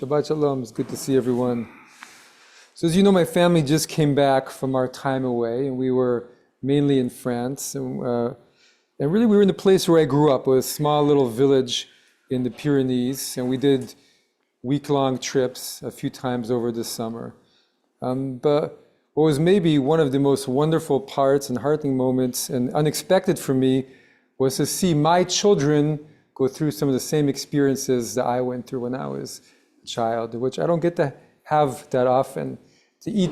Shabbat Shalom, it's good to see everyone. So as you know, my family just came back from our time away, and we were mainly in France. And really we were in the place where I grew up, a small little village in the Pyrenees, and we did week-long trips a few times over the summer. But what was maybe one of the most wonderful parts and heartening moments and unexpected for me was to see my children go through some of the same experiences that I went through when I was child, which I don't get to have that often. They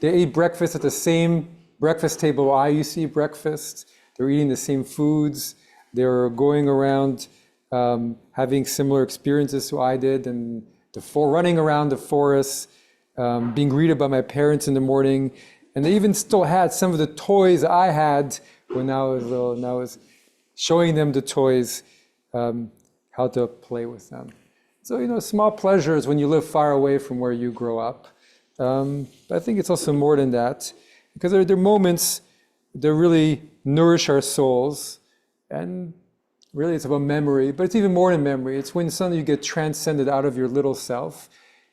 ate breakfast at the same breakfast table I used to eat breakfast. They're eating the same foods. They're going around having similar experiences to I did, and running around the forest, being greeted by my parents in the morning. And they even still had some of the toys I had when I was little, and I was showing them the toys, how to play with them. So, small pleasures when you live far away from where you grow up. But I think it's also more than that, because there are moments that really nourish our souls. And really it's about memory, but it's even more than memory. It's when suddenly you get transcended out of your little self.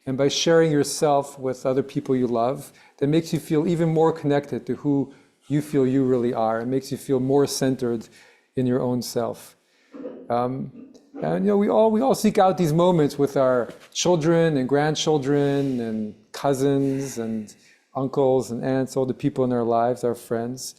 And by sharing yourself with other people you love, that makes you feel even more connected to who you feel you really are. It makes you feel more centered in your own self. And we all seek out these moments with our children and grandchildren and cousins and uncles and aunts, all the people in our lives, our friends.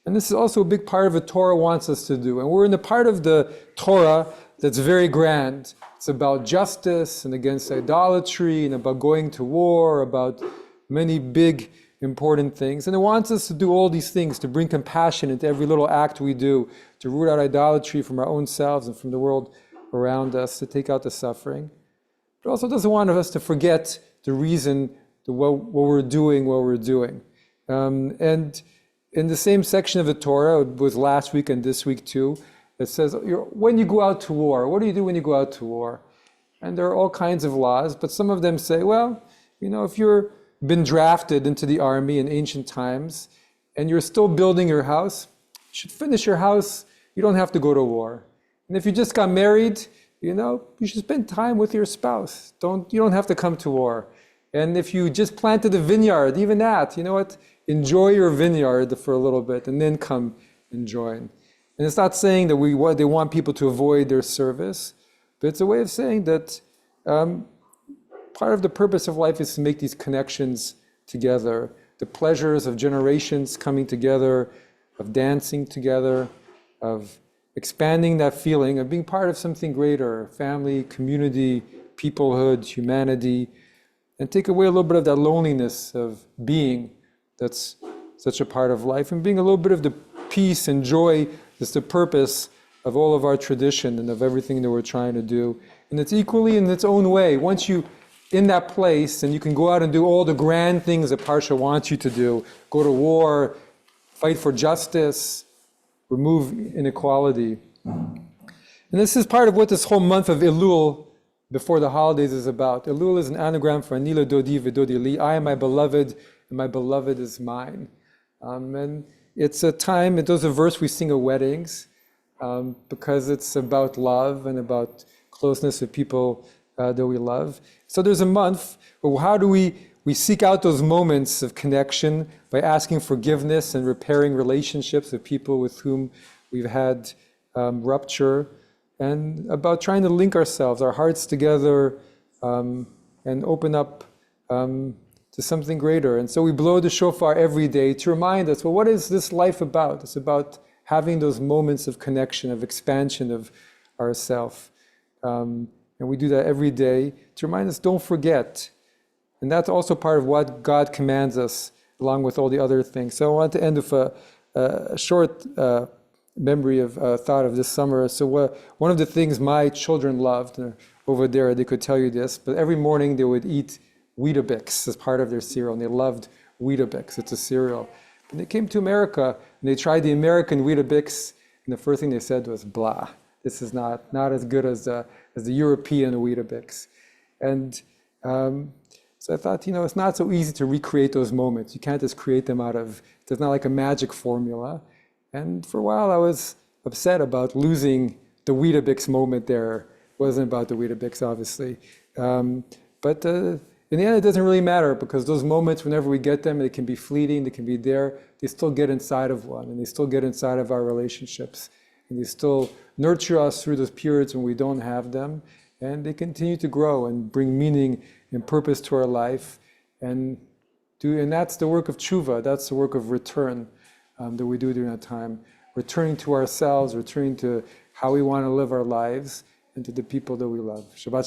And this is also a big part of what Torah wants us to do. And we're in the part of the Torah that's very grand. It's about justice and against idolatry and about going to war, about many big, important things. And it wants us to do all these things, to bring compassion into every little act we do, to root out idolatry from our own selves and from the world around us, to take out the suffering. But also doesn't want us to forget the reason what we're doing. And in the same section of the Torah, it was last week and this week too, it says, when you go out to war, what do you do when you go out to war? And there are all kinds of laws, but some of them say, well, if you're been drafted into the army in ancient times and you're still building your house, you should finish your house. You don't have to go to war. And if you just got married, you should spend time with your spouse. You don't have to come to war. And if you just planted a vineyard, even that, enjoy your vineyard for a little bit and then come and join. And it's not saying that they want people to avoid their service, but it's a way of saying that part of the purpose of life is to make these connections together, the pleasures of generations coming together, of dancing together, of expanding that feeling of being part of something greater, family, community, peoplehood, humanity, and take away a little bit of that loneliness of being that's such a part of life, and being a little bit of the peace and joy that's the purpose of all of our tradition and of everything that we're trying to do. And it's equally in its own way. Once you in that place, and you can go out and do all the grand things that Parsha wants you to do, go to war, fight for justice, remove inequality. And this is part of what this whole month of Elul, before the holidays, is about. Elul is an anagram for Anila Dodi V'Dodi Li. I am my beloved, and my beloved is mine. And it's a time, there's a verse we sing at weddings, because it's about love and about closeness with people that we love. So there's a month, but how do we seek out those moments of connection by asking forgiveness and repairing relationships with people with whom we've had rupture, and about trying to link our hearts together, and open up to something greater. And so we blow the shofar every day to remind us, well, what is this life about? It's about having those moments of connection, of expansion of ourself. And we do that every day to remind us, don't forget. And that's also part of what God commands us, along with all the other things. So I want to end with a short memory of thought of this summer. So one of the things my children loved, over there they could tell you this, but every morning they would eat Weetabix as part of their cereal, and they loved Weetabix. It's a cereal. And they came to America, and they tried the American Weetabix, and the first thing they said was, blah. This is not as good as the European Weetabix. And so I thought, it's not so easy to recreate those moments. You can't just create them it's not like a magic formula. And for a while I was upset about losing the Weetabix moment there. It wasn't about the Weetabix, obviously. But in the end, it doesn't really matter because those moments, whenever we get them, they can be fleeting, they can be there, they still get inside of one and they still get inside of our relationships. And they still nurture us through those periods when we don't have them. And they continue to grow and bring meaning and purpose to our life. And that's the work of tshuva, that's the work of return that we do during that time. Returning to ourselves, returning to how we want to live our lives and to the people that we love. Shabbat Shalom.